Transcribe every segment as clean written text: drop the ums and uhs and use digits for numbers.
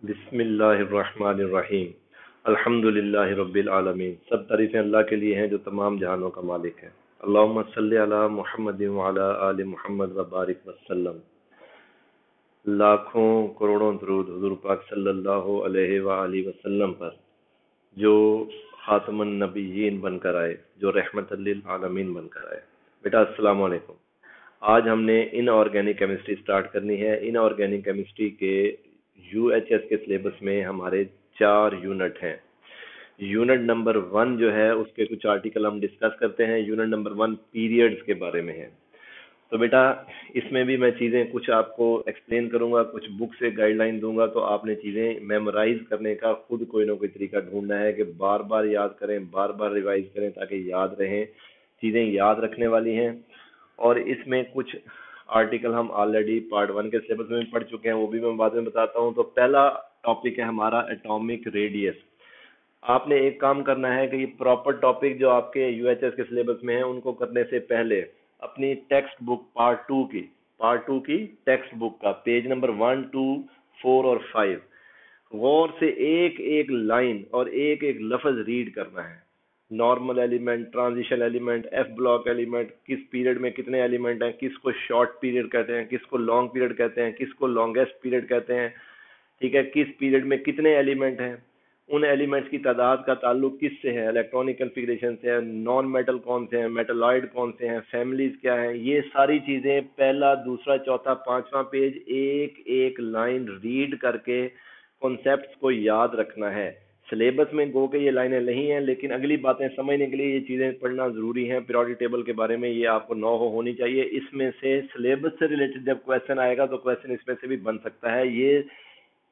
बिस्मिल्लाहिर्रहमानिर्रहीम। अल्हम्दुलिल्लाहि रब्बिल आलमीन। सब तारीफ़ें अल्लाह के लिए हैं जो तमाम जहानों का मालिक है। अल्लाहुम्मा सल्लि अला मुहम्मदिन व अला आलि मुहम्मद व बारिक वसल्लम। लाखों करोड़ों दरूद हुजूर पाक सल्लल्लाहु अलैहि व आलिहि वसल्लम पर, जो खातमुन नबिय्यीन बनकर आए, जो रहमतल लिल आलमीन बनकर आए। बेटा अस्सलाम वालेकुम। आज हमने इनऑर्गेनिक केमिस्ट्री स्टार्ट करनी है। इनऑर्गेनिक केमिस्ट्री के यूएचएस के सिलेबस में हमारे 4 यूनिट हैं। यूनिट नंबर 1 जो है उसके कुछ आर्टिकल हम डिस्कस करते हैं। यूनिट नंबर 1 पीरियड्स के बारे में है। तो बेटा इसमें भी मैं चीज़ें कुछ आपको एक्सप्लेन करूंगा, कुछ बुक से गाइडलाइन दूंगा, तो आपने चीज़ें मेमोराइज करने का खुद कोई ना कोई तरीका ढूंढना है कि बार बार याद करें, बार बार रिवाइज करें ताकि याद रहें, चीज़ें याद रखने वाली हैं। और इसमें कुछ आर्टिकल हम ऑलरेडी पार्ट 1 के सिलेबस में पढ़ चुके हैं, वो भी मैं बाद में बताता हूँ। तो पहला टॉपिक है हमारा एटॉमिक रेडियस। आपने एक काम करना है कि ये प्रॉपर टॉपिक जो आपके यूएचएस के सिलेबस में है उनको करने से पहले अपनी टेक्स्ट बुक पार्ट टू की टेक्स्ट बुक का पेज नंबर 1, 2, 4 और 5 गौर से एक एक लाइन और एक एक लफ्ज रीड करना है। Normal element, transition element, F block element, किस पीरियड में कितने एलिमेंट हैं, किसको शॉर्ट पीरियड कहते हैं, किसको लॉन्ग पीरियड कहते हैं, किसको लॉन्गेस्ट पीरियड कहते हैं, ठीक है, किस पीरियड में कितने एलिमेंट हैं, उन एलिमेंट्स की तादाद का ताल्लुक किससे है, इलेक्ट्रॉनिक कन्फिग्रेशन से है, नॉन मेटल कौन से हैं, मेटलॉइड कौन से हैं, फैमिलीज क्या हैं, ये सारी चीज़ें पहला, दूसरा, चौथा, पांचवा पेज एक एक लाइन रीड करके कॉन्सेप्ट्स को याद रखना है। सिलेबस में गो के ये लाइनें नहीं हैं, लेकिन अगली बातें समझने के लिए ये चीज़ें पढ़ना ज़रूरी है। पीरियोडिक टेबल के बारे में ये आपको नौ होनी चाहिए। इसमें से सिलेबस से रिलेटेड जब क्वेश्चन आएगा तो क्वेश्चन इसमें से भी बन सकता है। ये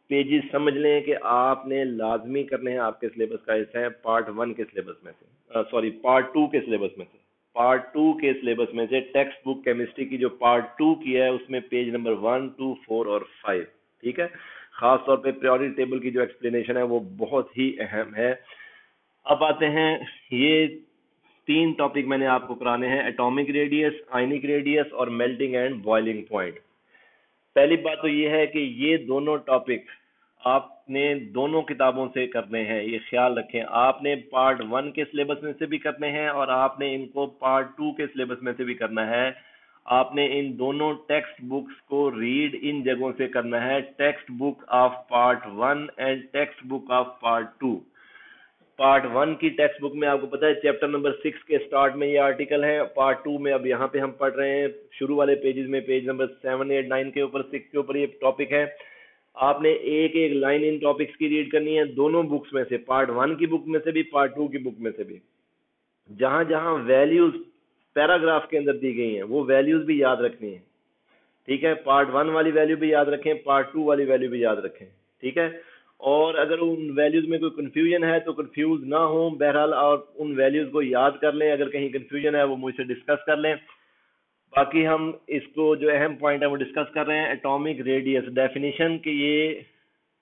पेजेस समझ लें कि आपने लाजमी करने हैं, आपके सिलेबस का हिस्सा है पार्ट 1 के सिलेबस में से, सॉरी पार्ट 2 के सिलेबस में से। पार्ट 2 के सिलेबस में से टेक्स्ट बुक केमिस्ट्री की जो पार्ट 2 की है उसमें पेज नंबर 1, 2, 4 और 5, ठीक है। खास तौर पे पीरियोडिक टेबल की जो एक्सप्लेनेशन है वो बहुत ही अहम है। अब आते हैं, ये 3 टॉपिक मैंने आपको कराने हैं, एटॉमिक रेडियस, आयनिक रेडियस और मेल्टिंग एंड बॉइलिंग पॉइंट। पहली बात तो ये है कि ये दोनों टॉपिक आपने दोनों किताबों से करने हैं, ये ख्याल रखें। आपने पार्ट 1 के सिलेबस में से भी करने हैं और आपने इनको पार्ट 2 के सिलेबस में से भी करना है। आपने इन दोनों टेक्स्ट बुक्स को रीड इन जगहों से करना है, text book of part 1 and text book of part 2। Part 1 की टेक्स्ट बुक में आपको पता है चैप्टर नंबर 6 के स्टार्ट में ये आर्टिकल है। पार्ट 2 में अब यहाँ पे हम पढ़ रहे हैं शुरू वाले पेजेस में, पेज नंबर 7, 8, 9 के ऊपर, 6 के ऊपर ये टॉपिक है। आपने एक एक लाइन इन टॉपिक्स की रीड करनी है दोनों बुक्स में से, पार्ट 1 की बुक में से भी, पार्ट 2 की बुक में से भी। जहां जहां वैल्यूज पैराग्राफ के अंदर दी गई हैं वो वैल्यूज भी याद रखनी है, ठीक है। पार्ट 1 वाली वैल्यू भी याद रखें, पार्ट 2 वाली वैल्यू भी याद रखें, ठीक है। और अगर उन वैल्यूज में कोई कंफ्यूजन है तो कंफ्यूज ना हो बहरहाल, और उन वैल्यूज को याद कर लें। अगर कहीं कंफ्यूजन है वो मुझसे डिस्कस कर लें। बाकी हम इसको जो अहम पॉइंट है वो डिस्कस कर रहे हैं। एटॉमिक रेडियस डेफिनेशन कि ये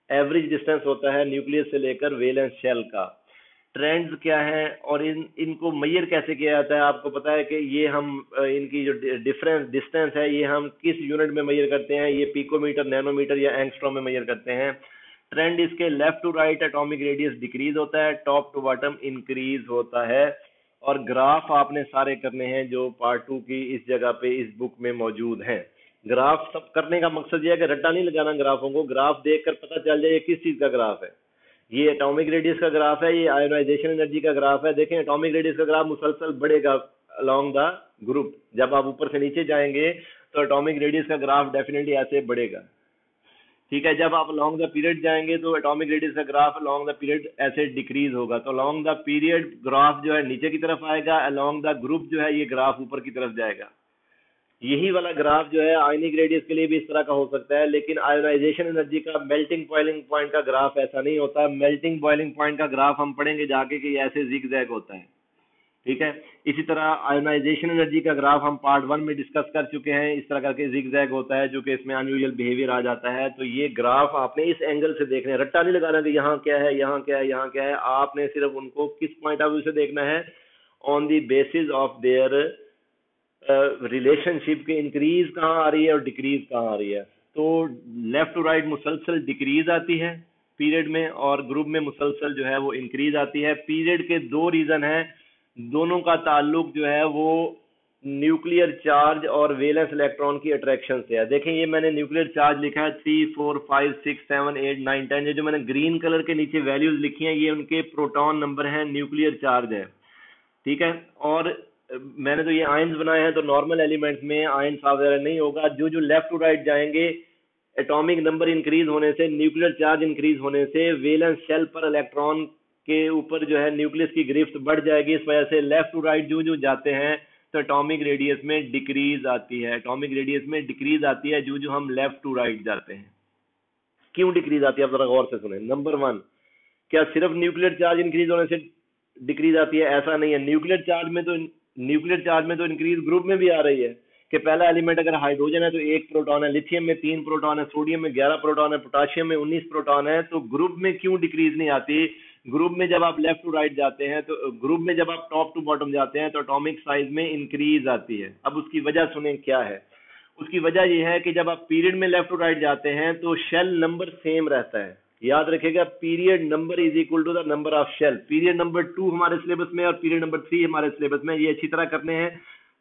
एवरेज डिस्टेंस होता है न्यूक्लियस से लेकर वैलेंस शेल का। ट्रेंड्स क्या है और इनको मैयर कैसे किया जाता है, आपको पता है कि ये हम इनकी जो डिस्टेंस है ये हम किस यूनिट में मैयर करते हैं, ये पिकोमीटर, नैनोमीटर या एंगस्ट्रॉम में मैयर करते हैं। ट्रेंड इसके left to right atomic radius decrease होता है, टॉप टू बॉटम इंक्रीज होता है। और ग्राफ आपने सारे करने हैं जो पार्ट 2 की इस जगह पे इस बुक में मौजूद हैं। ग्राफ सब करने का मकसद ये है कि रट्टा नहीं लगाना ग्राफों को, ग्राफ देखकर पता चल जाए किस चीज का ग्राफ है। ये एटॉमिक रेडियस का ग्राफ है, ये आयोनाइजेशन एनर्जी का ग्राफ है। देखें एटॉमिक रेडियस का ग्राफ मुसलसल बढ़ेगा अलोंग द ग्रुप। जब आप ऊपर से नीचे जाएंगे तो एटॉमिक रेडियस का ग्राफ डेफिनेटली ऐसे बढ़ेगा, ठीक है। जब आप अलोंग द पीरियड जाएंगे तो एटॉमिक रेडियस का ग्राफ अलोंग द पीरियड ऐसे डिक्रीज होगा। तो अलोंग द पीरियड ग्राफ जो है नीचे की तरफ आएगा, अलोंग द ग्रुप जो है ये ग्राफ ऊपर की तरफ जाएगा। यही वाला ग्राफ जो है आयनिक रेडियस के लिए भी इस तरह का हो सकता है, लेकिन आयोनाइजेशन एनर्जी का, मेल्टिंग बॉइलिंग पॉइंट का ग्राफ ऐसा नहीं होता। मेल्टिंग बॉइलिंग पॉइंट का ग्राफ हम पढ़ेंगे जाके कि ऐसे जिग-जैग होता है, ठीक है। इसी तरह आयोनाइजेशन एनर्जी का ग्राफ हम पार्ट 1 में डिस्कस कर चुके हैं, इस तरह करके जिग-जैग होता है जो कि इसमें अनयूजुअल बिहेवियर आ जाता है। तो ये ग्राफ आपने इस एंगल से देखने हैं, रट्टा नहीं लगाना कि यहाँ क्या है, यहाँ क्या है, यहाँ क्या है। आपने सिर्फ उनको किस पॉइंट ऑफ व्यू से देखना है, on the basis of their relationship के इंक्रीज कहाँ आ रही है और डिक्रीज कहाँ आ रही है। तो लेफ्ट टू राइट मुसलसल डिक्रीज आती है, पीरियड में और ग्रुप में मुसलसल जो है वो इंक्रीज आती है। पीरियड के दो रीजन हैं, दोनों का ताल्लुक जो है वो न्यूक्लियर चार्ज और वेलेंस इलेक्ट्रॉन की अट्रैक्शन से है। देखें ये मैंने न्यूक्लियर चार्ज लिखा है 3, 4, 5, 6, 7, 8, 9, 10। ये जो मैंने ग्रीन कलर के नीचे वैल्यूज लिखी हैं ये उनके प्रोटॉन नंबर हैं, न्यूक्लियर चार्ज है, ठीक है। और मैंने तो ये आयंस बनाए हैं, तो नॉर्मल एलिमेंट्स में आयंस वगैरह नहीं होगा। जो जो लेफ्ट टू राइट जाएंगे, एटॉमिक नंबर इंक्रीज होने से, न्यूक्लियर चार्ज इंक्रीज होने से वैलेंस शेल पर इलेक्ट्रॉन के ऊपर जो है न्यूक्लियस की गिरफ्त बढ़ जाएगी। इस वजह से लेफ्ट टू राइट जो जो जाते हैं तो एटॉमिक रेडियस में डिक्रीज आती है, एटॉमिक रेडियस में डिक्रीज आती है जो जो हम लेफ्ट टू राइट जाते हैं। क्यों डिक्रीज आती है आप जरा गौर से सुने। नंबर वन, क्या सिर्फ न्यूक्लियर चार्ज इंक्रीज होने से डिक्रीज आती है? ऐसा नहीं है। न्यूक्लियर चार्ज में तो इंक्रीज ग्रुप में भी आ रही है कि पहला एलिमेंट अगर हाइड्रोजन है तो 1 प्रोटॉन है, लिथियम में 3 प्रोटॉन है, सोडियम में 11 प्रोटॉन है, पोटाशियम में 19 प्रोटॉन है। तो ग्रुप में क्यों डिक्रीज नहीं आती? ग्रुप में जब आप लेफ्ट टू राइट जाते हैं, तो ग्रुप में जब आप टॉप टू बॉटम जाते हैं तो एटॉमिक साइज में इंक्रीज आती है। अब उसकी वजह सुने क्या है। उसकी वजह यह है कि जब आप पीरियड में लेफ्ट टू राइट जाते हैं तो शेल नंबर सेम रहता है। याद रखिएगा, period number is equal to the number of shell. Period number 2 हमारे सिलेबस में और पीरियड नंबर 3 हमारे सिलेबस में, ये अच्छी तरह करने हैं।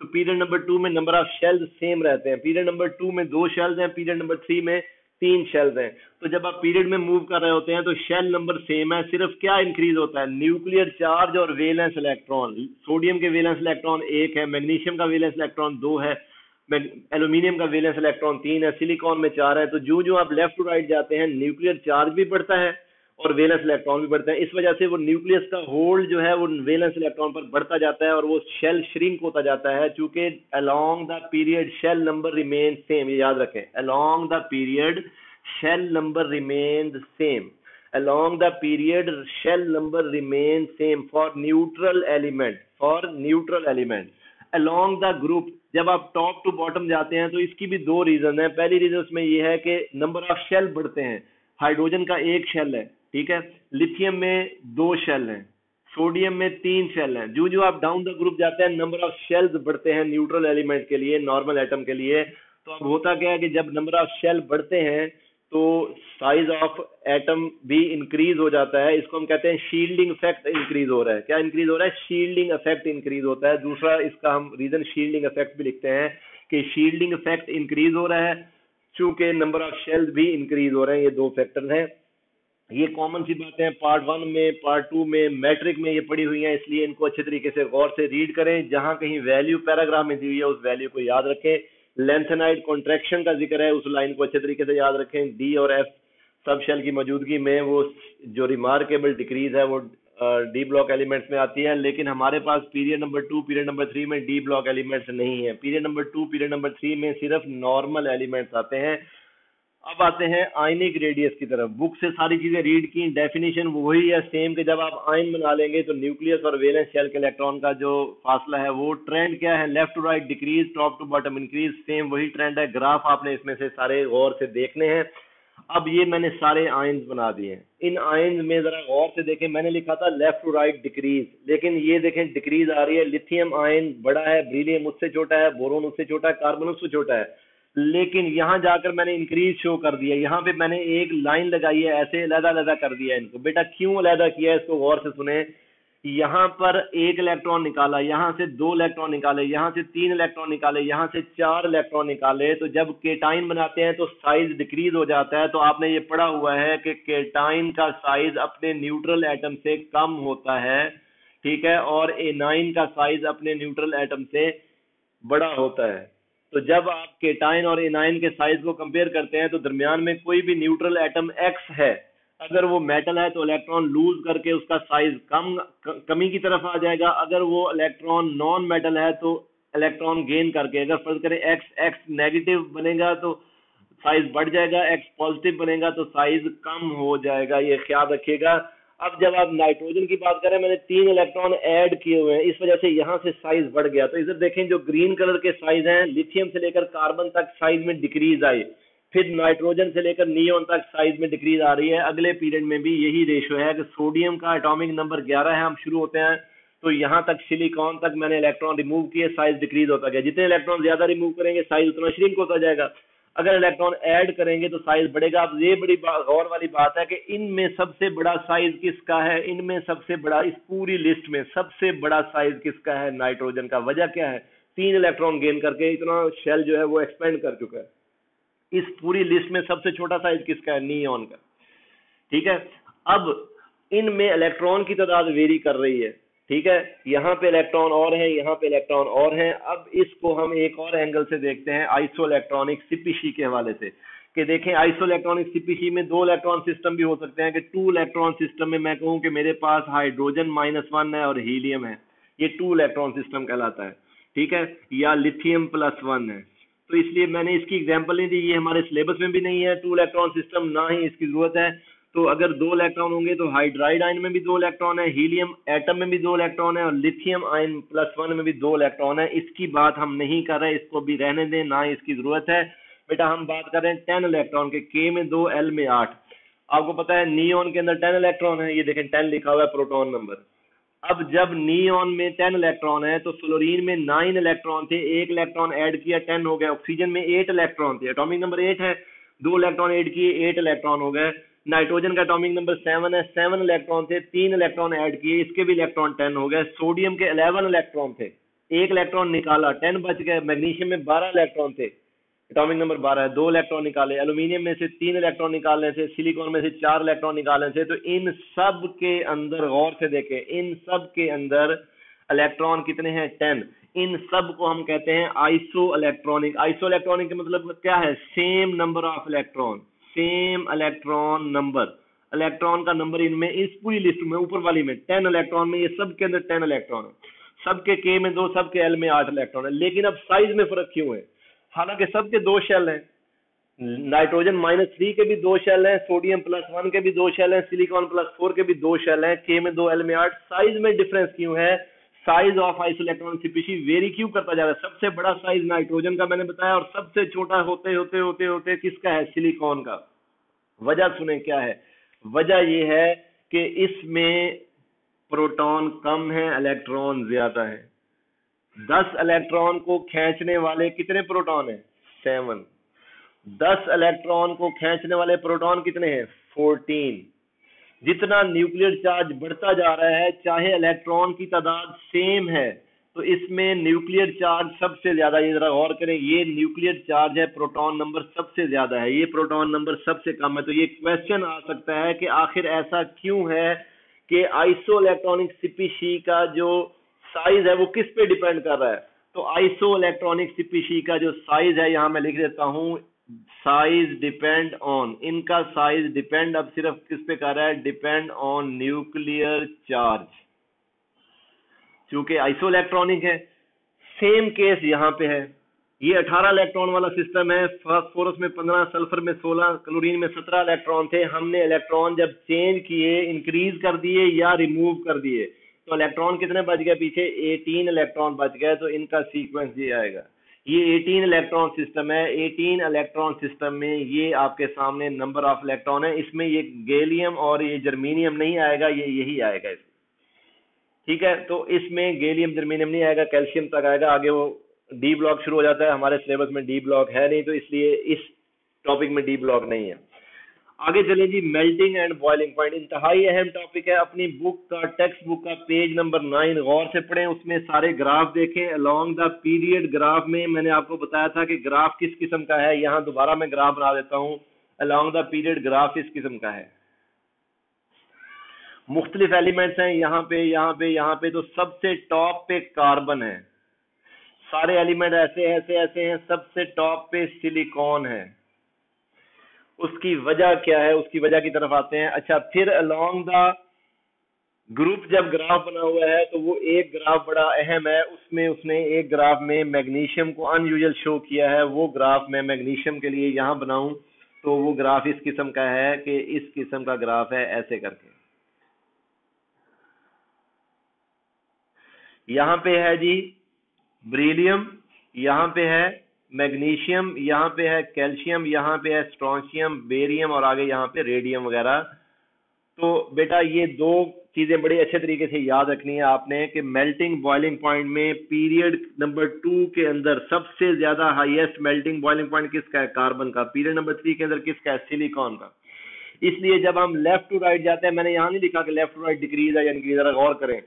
तो पीरियड नंबर 2 में नंबर ऑफ शेल्स सेम रहते हैं, पीरियड नंबर 2 में 2 शेल्स हैं, पीरियड नंबर 3 में 3 शेल्स हैं। तो जब आप पीरियड में मूव कर रहे होते हैं तो शेल नंबर सेम है, सिर्फ क्या इंक्रीज होता है? न्यूक्लियर चार्ज और वेलेंस इलेक्ट्रॉन। सोडियम के वेलेंस इलेक्ट्रॉन 1 है, मैग्नीशियम का वेलेंस इलेक्ट्रॉन 2 है, एल्यूमिनियम का वेलेंस इलेक्ट्रॉन 3 है, सिलिकॉन में 4 है। तो जो जो आप लेफ्ट टू राइट जाते हैं न्यूक्लियर चार्ज भी बढ़ता है और वेलेंस इलेक्ट्रॉन भी बढ़ता है। इस वजह से वो न्यूक्लियस का होल्ड जो है वो वेलेंस इलेक्ट्रॉन पर बढ़ता जाता है और वो शेल श्रिंक होता जाता है, चूंकि along the period shell number remain same. ये याद रखें, along the period shell number remain same, along the period shell number remain same for neutral element, for neutral element. Along the group जब आप top to bottom जाते हैं तो इसकी भी दो रीजन है। पहली रीजन उसमें यह है कि नंबर ऑफ शेल बढ़ते हैं। हाइड्रोजन का 1 शेल है, ठीक है, लिथियम में 2 शेल हैं, सोडियम में 3 शेल हैं। जो जो आप डाउन द ग्रुप जाते हैं नंबर ऑफ शेल्स बढ़ते हैं न्यूट्रल एलिमेंट के लिए, नॉर्मल एटम के लिए। तो अब होता क्या है कि जब नंबर ऑफ शेल बढ़ते हैं तो साइज ऑफ एटम भी इंक्रीज हो जाता है। इसको हम कहते हैं शील्डिंग इफेक्ट इंक्रीज हो रहा है। क्या इंक्रीज हो रहा है? शील्डिंग इफेक्ट इंक्रीज होता है। दूसरा इसका हम रीजन शील्डिंग इफेक्ट भी लिखते हैं कि शील्डिंग इफेक्ट इंक्रीज हो रहा है चूंकि नंबर ऑफ शेल्स भी इंक्रीज हो रहे हैं। ये दो फैक्टर हैं, ये कॉमन सी बातें हैं। पार्ट 1 में, पार्ट 2 में, मैट्रिक में ये पड़ी हुई हैं, इसलिए इनको अच्छे तरीके से गौर से रीड करें। जहां कहीं वैल्यू पैराग्राफ में दी हुई है उस वैल्यू को याद रखें। लेंथेनाइड कॉन्ट्रैक्शन का जिक्र है, उस लाइन को अच्छे तरीके से याद रखें। डी और एफ सब शेल की मौजूदगी में वो जो रिमार्केबल डिक्रीज है वो डी ब्लॉक एलिमेंट्स में आती है। लेकिन हमारे पास पीरियड नंबर 2, पीरियड नंबर 3 में डी ब्लॉक एलिमेंट्स नहीं है। पीरियड नंबर 2, पीरियड नंबर 3 में सिर्फ नॉर्मल एलिमेंट्स आते हैं। अब आते हैं आयनिक रेडियस की तरफ। बुक से सारी चीजें रीड की, डेफिनेशन वही है सेम कि जब आप आयन बना लेंगे तो न्यूक्लियस और वैलेंस शेल के इलेक्ट्रॉन का जो फासला है वो ट्रेंड क्या है? Left to right decrease, top to bottom increase, same वही ट्रेंड है। ग्राफ आपने इसमें से सारे गौर से देखने हैं। अब ये मैंने सारे आयन्स बना दिए हैं। इन आयन्स में जरा गौर से देखें, मैंने लिखा था लेफ्ट टू राइट डिक्रीज, लेकिन ये देखें डिक्रीज आ रही है। लिथियम आयन बड़ा है, ब्रीलियम उससे छोटा है, बोरोन उससे छोटा है, कार्बन उससे छोटा है। लेकिन यहां जाकर मैंने इंक्रीज शो कर दिया। यहाँ पे मैंने एक लाइन लगाई है, ऐसे अलग अलग कर दिया है इनको। बेटा क्यों अलग किया है इसको गौर से सुने। यहाँ पर 1 इलेक्ट्रॉन निकाला, यहाँ से 2 इलेक्ट्रॉन निकाले, यहाँ से 3 इलेक्ट्रॉन निकाले, यहाँ से 4 इलेक्ट्रॉन निकाले। तो जब केटाइन बनाते हैं तो साइज डिक्रीज हो जाता है। तो आपने ये पढ़ा हुआ है कि केटाइन का साइज अपने न्यूट्रल एटम से कम होता है, ठीक है, और एनाइन का साइज अपने न्यूट्रल एटम से बड़ा होता है। तो जब आप केटाइन और एनाइन के साइज को कंपेयर करते हैं तो दरमियान में कोई भी न्यूट्रल एटम एक्स है, अगर वो मेटल है तो इलेक्ट्रॉन लूज करके उसका साइज कमी की तरफ आ जाएगा। अगर वो इलेक्ट्रॉन नॉन मेटल है तो इलेक्ट्रॉन गेन करके, अगर फर्ज करें एक्स नेगेटिव बनेगा तो साइज बढ़ जाएगा, एक्स पॉजिटिव बनेगा तो साइज कम हो जाएगा। ये ख्याल रखिएगा। अब जब आप नाइट्रोजन की बात करें, मैंने 3 इलेक्ट्रॉन ऐड किए हुए हैं, इस वजह से यहाँ से साइज बढ़ गया। तो इधर देखें, जो ग्रीन कलर के साइज हैं, लिथियम से लेकर कार्बन तक साइज में डिक्रीज आई, फिर नाइट्रोजन से लेकर नियोन तक साइज में डिक्रीज आ रही है। अगले पीरियड में भी यही रेशो है कि सोडियम का एटॉमिक नंबर 11 है, हम शुरू होते हैं तो यहाँ तक सिलिकॉन तक मैंने इलेक्ट्रॉन रिमूव किए, साइज डिक्रीज होता गया। जितने इलेक्ट्रॉन ज्यादा रिमूव करेंगे साइज उतना श्रिंक होता जाएगा। अगर इलेक्ट्रॉन ऐड करेंगे तो साइज बढ़ेगा। अब ये बड़ी गौर वाली बात है कि इनमें सबसे बड़ा साइज किसका है, इनमें सबसे बड़ा, इस पूरी लिस्ट में सबसे बड़ा साइज किसका है, नाइट्रोजन का। वजह क्या है, 3 इलेक्ट्रॉन गेन करके इतना शेल जो है वो एक्सपेंड कर चुका है। इस पूरी लिस्ट में सबसे छोटा साइज किसका है, नियॉन का। ठीक है, अब इनमें इलेक्ट्रॉन की तादाद वेरी कर रही है। ठीक है, यहाँ पे इलेक्ट्रॉन और हैं, यहाँ पे इलेक्ट्रॉन और हैं। अब इसको हम एक और एंगल से देखते हैं, आइसो इलेक्ट्रॉनिक सीपीसी के हवाले से, कि देखें आइसो इलेक्ट्रॉनिक सीपीसी में 2 इलेक्ट्रॉन सिस्टम भी हो सकते हैं, कि 2 इलेक्ट्रॉन सिस्टम में मैं कहूँ कि मेरे पास हाइड्रोजन -1 है और हीलियम है, ये 2 इलेक्ट्रॉन सिस्टम कहलाता है। ठीक है, या लिथियम +1 है। तो इसलिए मैंने इसकी एग्जांपल नहीं दी, ये हमारे सिलेबस में भी नहीं है 2 इलेक्ट्रॉन सिस्टम, ना ही इसकी जरूरत है। तो अगर 2 इलेक्ट्रॉन होंगे तो हाइड्राइड आयन में भी 2 इलेक्ट्रॉन है, हीलियम एटम में भी 2 इलेक्ट्रॉन है, और लिथियम आयन +1 में भी 2 इलेक्ट्रॉन है। इसकी बात हम नहीं कर रहे, इसको भी रहने दें, ना इसकी जरूरत है। बेटा हम बात कर रहे हैं 10 इलेक्ट्रॉन के, K में 2, L में 8। आपको पता है नियॉन के अंदर 10 इलेक्ट्रॉन है, ये देखें 10 लिखा हुआ है प्रोटॉन नंबर। अब जब नियॉन में 10 इलेक्ट्रॉन है तो फ्लोरीन में 9 इलेक्ट्रॉन थे, 1 इलेक्ट्रॉन ऐड किया 10 हो गए। ऑक्सीजन में 8 इलेक्ट्रॉन थे, एटॉमिक नंबर 8 है, 2 इलेक्ट्रॉन ऐड किए 8 इलेक्ट्रॉन हो गए। नाइट्रोजन का एटॉमिक नंबर 7 है, 7 इलेक्ट्रॉन थे, 3 इलेक्ट्रॉन ऐड किए, इसके भी इलेक्ट्रॉन 10 हो गए। सोडियम के 11 इलेक्ट्रॉन थे, 1 इलेक्ट्रॉन निकाला, 10 बच गए। मैग्नीशियम में 12 इलेक्ट्रॉन थे, एटॉमिक नंबर 12 है, 2 इलेक्ट्रॉन निकाले। एल्यूमिनियम में से 3 इलेक्ट्रॉन निकालने थे, सिलिकॉन में से 4 इलेक्ट्रॉन निकालने थे। तो इन सब के अंदर गौर से देखें, इन सब के अंदर इलेक्ट्रॉन कितने हैं, 10। इन सब को हम कहते हैं आइसो इलेक्ट्रॉनिक। आइसो इलेक्ट्रॉनिक का मतलब क्या है, same number of electron, same electron number, electron का नंबर इनमें, इस पूरी लिस्ट में ऊपर वाली में 10 इलेक्ट्रॉन में, ये सब के अंदर 10 इलेक्ट्रॉन है। सबके K में 2, सबके L में 8 इलेक्ट्रॉन है। लेकिन अब साइज में फर्क क्यों है, हालांकि सबके 2 शेल हैं, नाइट्रोजन -3 के भी 2 शेल हैं, सोडियम +1 के भी 2 शेल हैं, सिलिकॉन +4 के भी 2 शेल हैं, K में 2, L में 8। साइज में डिफरेंस क्यों है, साइज ऑफ आइसोइलेक्ट्रॉन सीपीसी वेरी क्यों करता जा रहा है। सबसे बड़ा साइज नाइट्रोजन का मैंने बताया, और सबसे छोटा होते होते होते होते किसका है, सिलिकॉन का। वजह सुने क्या है, वजह यह है कि इसमें प्रोटॉन कम है, इलेक्ट्रॉन ज्यादा है। 10 इलेक्ट्रॉन को खींचने वाले कितने प्रोटॉन है, 7। 10 इलेक्ट्रॉन को खींचने वाले प्रोटॉन कितने हैं, 14। जितना न्यूक्लियर चार्ज बढ़ता जा रहा है, चाहे इलेक्ट्रॉन की तादाद सेम है, तो इसमें न्यूक्लियर चार्ज सबसे ज्यादा, ये जरा गौर करें, ये न्यूक्लियर चार्ज है, प्रोटॉन नंबर सबसे ज्यादा है, ये प्रोटॉन नंबर सबसे कम है। तो ये क्वेश्चन आ सकता है कि आखिर ऐसा क्यों है कि आइसो इलेक्ट्रॉनिक सीपीसी का जो साइज है वो किस पे डिपेंड कर रहा है। तो आइसो इलेक्ट्रॉनिक सीपीसी का जो साइज है, यहां मैं लिख देता हूं, साइज डिपेंड ऑन, इनका साइज डिपेंड अब सिर्फ किस पे कर रहा है, डिपेंड ऑन न्यूक्लियर चार्ज। चूंकि आइसो इलेक्ट्रॉनिक है, सेम केस यहां पे है, ये 18 इलेक्ट्रॉन वाला सिस्टम है, फास्फोरस में 15, सल्फर में 16, क्लोरीन में 17 इलेक्ट्रॉन थे। हमने इलेक्ट्रॉन जब चेंज किए, इंक्रीज कर दिए या रिमूव कर दिए, तो इलेक्ट्रॉन कितने बच गए पीछे, 18 इलेक्ट्रॉन बच गए। तो इनका सीक्वेंस ये आएगा, ये 18 इलेक्ट्रॉन सिस्टम है। 18 इलेक्ट्रॉन सिस्टम में ये आपके सामने नंबर ऑफ इलेक्ट्रॉन है, इसमें ये गैलियम और ये जर्मीनियम नहीं आएगा, ये यही आएगा इसमें। ठीक है, तो इसमें गैलियम जर्मीनियम नहीं आएगा, कैल्शियम तक आएगा। आगे वो डी ब्लॉक शुरू हो जाता है, हमारे सिलेबस में डी ब्लॉक है नहीं, तो इसलिए इस टॉपिक में डी ब्लॉक नहीं है। आगे चले जी, मेल्टिंग एंड बॉइलिंग पॉइंट, इंतहाई अहम टॉपिक है। अपनी बुक का, टेक्स्ट बुक का पेज नंबर 9 गौर से पढ़ें, उसमें सारे ग्राफ देखें। अलोंग द पीरियड ग्राफ में मैंने आपको बताया था कि ग्राफ किस किस्म का है, यहाँ दोबारा मैं ग्राफ बना देता हूँ। अलोंग द पीरियड ग्राफ इस किस्म का है, मुख्तलिफ एलिमेंट्स हैं यहाँ पे, यहाँ पे, यहाँ पे। तो सबसे टॉप पे कार्बन है, सारे एलिमेंट ऐसे ऐसे ऐसे हैं, सबसे टॉप पे सिलिकॉन है। उसकी वजह क्या है, उसकी वजह की तरफ आते हैं। अच्छा, फिर अलोंग द ग्रुप जब ग्राफ बना हुआ है, तो वो एक ग्राफ बड़ा अहम है, उसमें उसने एक ग्राफ में मैग्नीशियम को अनयूजुअल शो किया है। वो ग्राफ मैं मैग्नीशियम के लिए यहाँ बनाऊं, तो वो ग्राफ इस किस्म का है कि इस किस्म का ग्राफ है, ऐसे करके। यहाँ पे है जी बेरिलियम, यहाँ पे है मैग्नीशियम, यहाँ पे है कैल्शियम, यहाँ पे है स्ट्रोंशियम, बेरियम, और आगे यहाँ पे रेडियम वगैरह। तो बेटा ये 2 चीजें बड़े अच्छे तरीके से याद रखनी है आपने कि मेल्टिंग बॉइलिंग पॉइंट में पीरियड नंबर 2 के अंदर सबसे ज्यादा हाईएस्ट मेल्टिंग बॉइलिंग पॉइंट किसका है? कार्बन का। पीरियड नंबर 3 के अंदर किसका है? सिलिकॉन का। इसलिए जब हम लेफ्ट टू राइट जाते हैं, मैंने यहाँ नहीं लिखा कि लेफ्ट टू राइट डिक्रीज है या इंक्रीज है, गौर करें।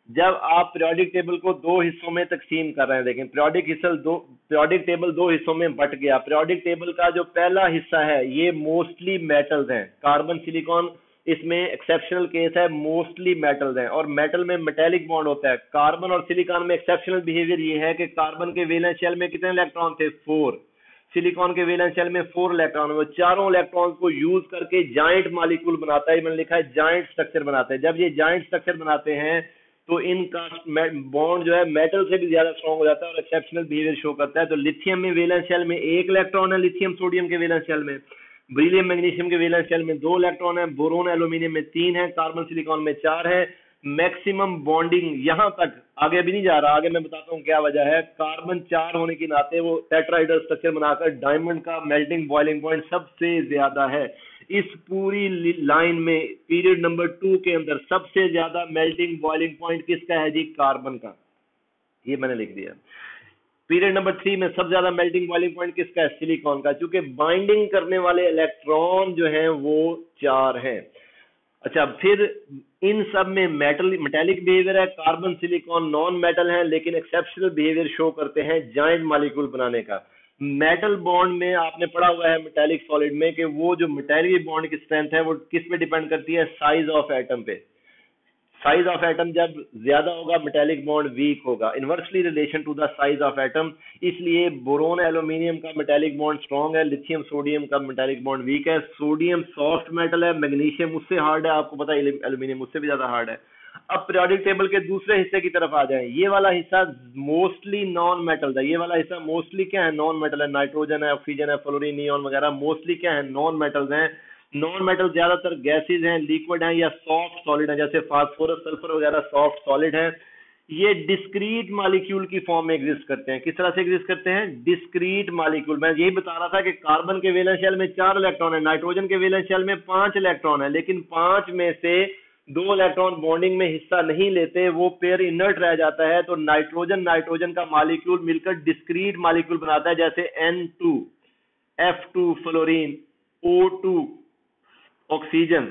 जब आप पीरियोडिक टेबल को 2 हिस्सों में तकसीम कर रहे हैं, देखें पीरियोडिक टेबल 2 हिस्सों में बट गया। पीरियोडिक टेबल का जो पहला हिस्सा है ये मोस्टली मेटल्स हैं, कार्बन सिलिकॉन इसमें एक्सेप्शनल केस है, मोस्टली मेटल्स हैं। और मेटल में मेटेलिक बॉन्ड होता है। कार्बन और सिलिकॉन में एक्सेप्शनल बिहेवियर ये है कि कार्बन के वैलेंस शेल में कितने इलेक्ट्रॉन थे? 4। सिलिकॉन के वैलेंस शेल में 4 इलेक्ट्रॉन। वो चारों इलेक्ट्रॉन को यूज करके जाइंट मॉलिक्यूल बनाता है। मैंने लिखा है जाइंट स्ट्रक्चर बनाते हैं। जब ये जाइंट स्ट्रक्चर बनाते हैं तो इनका बॉन्ड जो है मेटल से भी ज्यादा स्ट्रॉन्ग हो जाता है और एक्सेप्शनल बिहेवियर शो करता है। तो लिथियम में वैलेंस शेल में 1 इलेक्ट्रॉन है, लिथियम सोडियम के वैलेंस शेल में। बेरिलियम मैग्नीशियम के वैलेंस शेल में 2 इलेक्ट्रॉन है, बोरोन एल्यूमिनियम में 3 है, कार्बन सिलिकॉन में 4 है। मैक्सिमम बॉन्डिंग यहां तक, आगे भी नहीं जा रहा, आगे मैं बताता हूं क्या वजह है। कार्बन 4 होने के नाते वो टेट्राहेड्रल स्ट्रक्चर बनाकर डायमंड का मेल्टिंग बॉइलिंग पॉइंट सबसे ज्यादा है। इस पूरी लाइन में पीरियड नंबर 2 के अंदर सबसे ज्यादा मेल्टिंग बॉइलिंग पॉइंट किसका है जी? कार्बन का। ये मैंने लिख दिया। पीरियड नंबर 3 में सबसे ज्यादा मेल्टिंग बॉइलिंग पॉइंट किसका है? सिलिकॉन का, क्योंकि बाइंडिंग करने वाले इलेक्ट्रॉन जो हैं वो 4 हैं। अच्छा, फिर इन सब में मेटेलिक बिहेवियर है। कार्बन सिलिकॉन नॉन मेटल है लेकिन एक्सेप्शनल बिहेवियर शो करते हैं जाइंट मॉलिक्यूल बनाने का। मेटल बॉन्ड में आपने पढ़ा हुआ है मेटेलिक सॉलिड में कि वो जो मेटेलिक बॉन्ड की स्ट्रेंथ है वो किस पे डिपेंड करती है? साइज ऑफ एटम पे। साइज ऑफ एटम जब ज्यादा होगा मेटेलिक बॉन्ड वीक होगा, inversely relation to the size of atom. इसलिए बोरोन एल्यूमिनियम का मेटेलिक बॉन्ड स्ट्रॉन्ग है, लिथियम सोडियम का मेटेलिक बॉन्ड वीक है। सोडियम सॉफ्ट मेटल है, मैग्नीशियम उससे हार्ड है, आपको पता है एल्यूमिनियम उससे भी ज्यादा हार्ड है। अब पीरियोडिक टेबल के दूसरे हिस्से की तरफ आ जाएं। ये वाला हिस्सा मोस्टली नॉन मेटल है। ये वाला हिस्सा मोस्टली क्या है? नॉन मेटल है। नाइट्रोजन है, ऑक्सीजन है, फ्लोरीन, नियॉन वगैरह मोस्टली क्या है? नॉन मेटल्स हैं। नॉन मेटल ज्यादातर गैसेज हैं, लिक्विड हैं या सॉफ्ट सॉलिड है, जैसे फास्फोरस सल्फर वगैरह सॉफ्ट सॉलिड है। ये डिस्क्रीट मॉलिक्यूल की फॉर्म में एग्जिस्ट करते हैं। किस तरह से एग्जिस्ट करते हैं? Discrete molecule. मैं यही बता रहा था कि कार्बन के वैलेंस शेल में 4 इलेक्ट्रॉन है, नाइट्रोजन के वैलेंस शेल में 5 इलेक्ट्रॉन है, लेकिन 5 में से 2 इलेक्ट्रॉन बॉन्डिंग में हिस्सा नहीं लेते, वो पेयर इनर्ट रह जाता है। तो नाइट्रोजन का मॉलिक्यूल मिलकर डिस्क्रीट मॉलिक्यूल बनाता है, जैसे N2, F2 fluorine, O2 oxygen.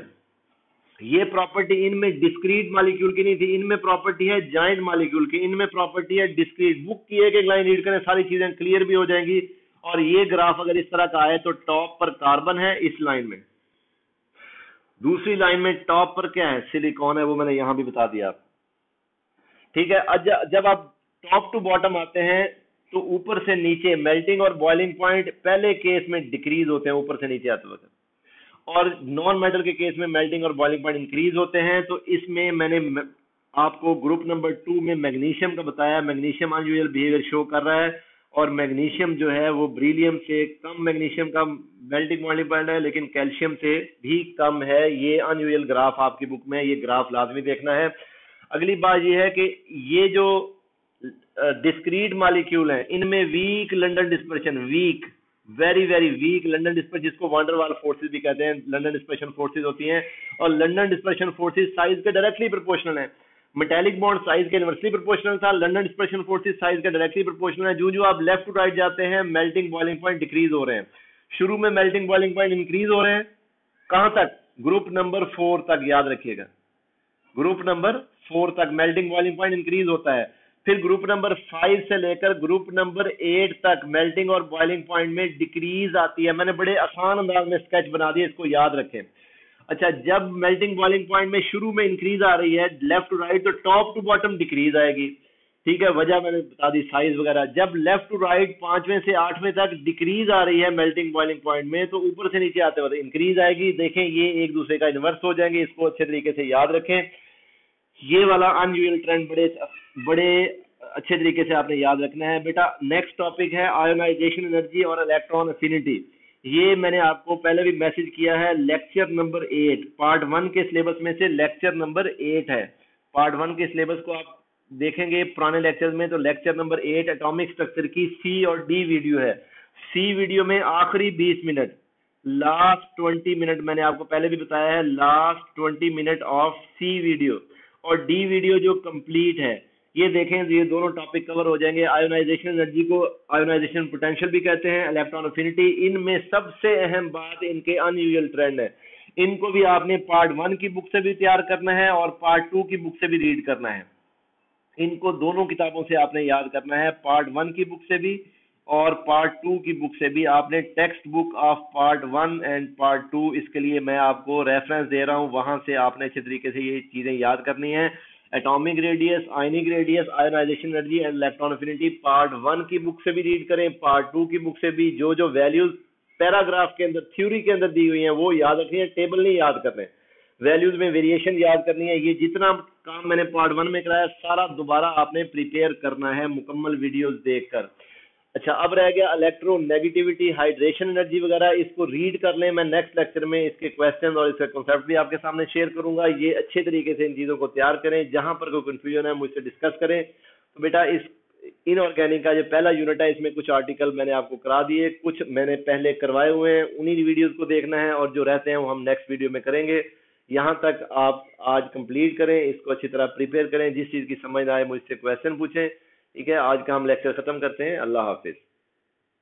ये प्रॉपर्टी इनमें डिस्क्रीट मॉलिक्यूल की नहीं थी, इनमें प्रॉपर्टी है जाइंट मॉलिक्यूल की, इनमें प्रॉपर्टी है डिस्क्रीट। बुक की एक लाइन रीड करें, सारी चीजें क्लियर भी हो जाएंगी। और ये ग्राफ अगर इस तरह का है तो टॉप पर कार्बन है इस लाइन में, दूसरी लाइन में टॉप पर क्या है? सिलिकॉन है, वो मैंने यहां भी बता दिया आपको। ठीक है। जब आप टॉप टू बॉटम आते हैं तो ऊपर से नीचे मेल्टिंग और बॉइलिंग पॉइंट पहले केस में डिक्रीज होते हैं ऊपर से नीचे आते वक्त, और नॉन मेटल के केस में मेल्टिंग और बॉइलिंग पॉइंट इंक्रीज होते हैं। तो इसमें मैंने आपको ग्रुप नंबर 2 में मैग्नीशियम का बताया। मैग्नीशियम अनयूजुअल बिहेवियर शो कर रहा है, और मैग्नीशियम जो है वो बेरिलियम से कम मैग्नीशियम का मेल्टिंग बॉइलिंग पॉइंट है, लेकिन कैल्शियम से भी कम है। ये अनयूजुअल ग्राफ आपकी बुक में, ये ग्राफ लाजमी देखना है। अगली बात ये है कि ये जो डिस्क्रीट मॉलिक्यूल हैं इनमें weak London dispersion, weak very very weak London dispersion, जिसको वांडरवाल फोर्सेस भी कहते हैं, लंडन डिस्पर्शन फोर्सेस होती हैं। और लंडन डिस्पर्शन फोर्सेस साइज के डायरेक्टली प्रोपोर्शनल है। मेटेलिक बॉन्ड साइज के इनवर्सली प्रोपोर्शनल था, लंडन डिस्पर्शन फोर्सेस साइज के डायरेक्टली प्रोपोर्शनल है। जो जो आप लेफ्ट टू राइट जाते हैं मेल्टिंग बॉइलिंग पॉइंट डिक्रीज हो रहे हैं। शुरू में मेल्टिंग बॉइलिंग पॉइंट इंक्रीज हो रहे हैं, कहां तक? ग्रुप नंबर 4 तक, याद रखिएगा। ग्रुप नंबर 4 तक मेल्टिंग बॉइलिंग पॉइंट इंक्रीज होता है। फिर ग्रुप नंबर 5 से लेकर ग्रुप नंबर 8 तक मेल्टिंग और बॉइलिंग पॉइंट में डिक्रीज आती है। मैंने बड़े आसान अंदाज में स्केच बना दिया, इसको याद रखें। अच्छा, जब मेल्टिंग बॉइलिंग पॉइंट में शुरू में इंक्रीज आ रही है लेफ्ट टू राइट, तो टॉप टू बॉटम डिक्रीज आएगी। ठीक है, वजह मैंने बता दी, साइज वगैरह। जब लेफ्ट टू राइट 5वें से 8वें तक डिक्रीज आ रही है मेल्टिंग बॉइलिंग पॉइंट में, तो ऊपर से नीचे आते वक्त इंक्रीज आएगी। देखें, ये एक दूसरे का इन्वर्स हो जाएंगे, इसको अच्छे तरीके से याद रखें। ये वाला अनयूजुअल ट्रेंड बड़े अच्छे तरीके से आपने याद रखना है बेटा। नेक्स्ट टॉपिक है आयोनाइजेशन एनर्जी और इलेक्ट्रॉन एफिनिटी। ये मैंने आपको पहले भी मैसेज किया है, लेक्चर नंबर 8 पार्ट 1 के सिलेबस में से लेक्चर नंबर 8 है। पार्ट 1 के सिलेबस को आप देखेंगे पुराने लेक्चर में, तो लेक्चर नंबर 8 एटॉमिक स्ट्रक्चर की सी और डी वीडियो है। सी वीडियो में आखिरी 20 मिनट, लास्ट 20 मिनट मैंने आपको पहले भी बताया है, last 20 minute of C video और डी वीडियो जो कंप्लीट है, ये देखें, ये दोनों टॉपिक कवर हो जाएंगे। आयोनाइजेशन एनर्जी को आयोनाइजेशन पोटेंशियल भी कहते हैं, इलेक्ट्रॉन अफिनिटी, इनमें सबसे अहम बात इनके अनयूजुअल ट्रेंड है। इनको भी आपने पार्ट 1 की बुक से भी तैयार करना है और पार्ट 2 की बुक से भी रीड करना है। इनको दोनों किताबों से आपने याद करना है, पार्ट 1 की बुक से भी और पार्ट 2 की बुक से भी। आपने text book of part 1 and part 2, इसके लिए मैं आपको रेफरेंस दे रहा हूं, वहां से आपने अच्छे तरीके से ये चीजें याद करनी है। Atomic radius, ionic radius, ionization energy and electron affinity part 1 की बुक से भी रीड करें, पार्ट 2 की बुक से भी। जो जो वैल्यूज पैराग्राफ के अंदर, थ्योरी के अंदर दी हुई हैं, वो याद रखनी है, टेबल नहीं याद करने। वैल्यूज में वेरिएशन याद करनी है। ये जितना काम मैंने पार्ट 1 में कराया, सारा दोबारा आपने प्रिपेयर करना है मुकम्मल वीडियोस देखकर। अच्छा, अब रह गया इलेक्ट्रोनेगेटिविटी, हाइड्रेशन एनर्जी वगैरह, इसको रीड कर लें। मैं नेक्स्ट लेक्चर में इसके क्वेश्चन और इसका कॉन्सेप्ट भी आपके सामने शेयर करूंगा। ये अच्छे तरीके से इन चीज़ों को तैयार करें। जहां पर कोई कंफ्यूजन है मुझसे डिस्कस करें। तो बेटा, इस इनऑर्गेनिक का जो पहला यूनिट है, इसमें कुछ आर्टिकल मैंने आपको करा दिए, कुछ मैंने पहले करवाए हुए हैं, उन्हीं वीडियोज को देखना है, और जो रहते हैं वो हम नेक्स्ट वीडियो में करेंगे। यहाँ तक आप आज कंप्लीट करें, इसको अच्छी तरह प्रिपेयर करें। जिस चीज़ की समझ ना आए मुझसे क्वेश्चन पूछें। ठीक है, आज का हम लेक्चर खत्म करते हैं। अल्लाह हाफिज।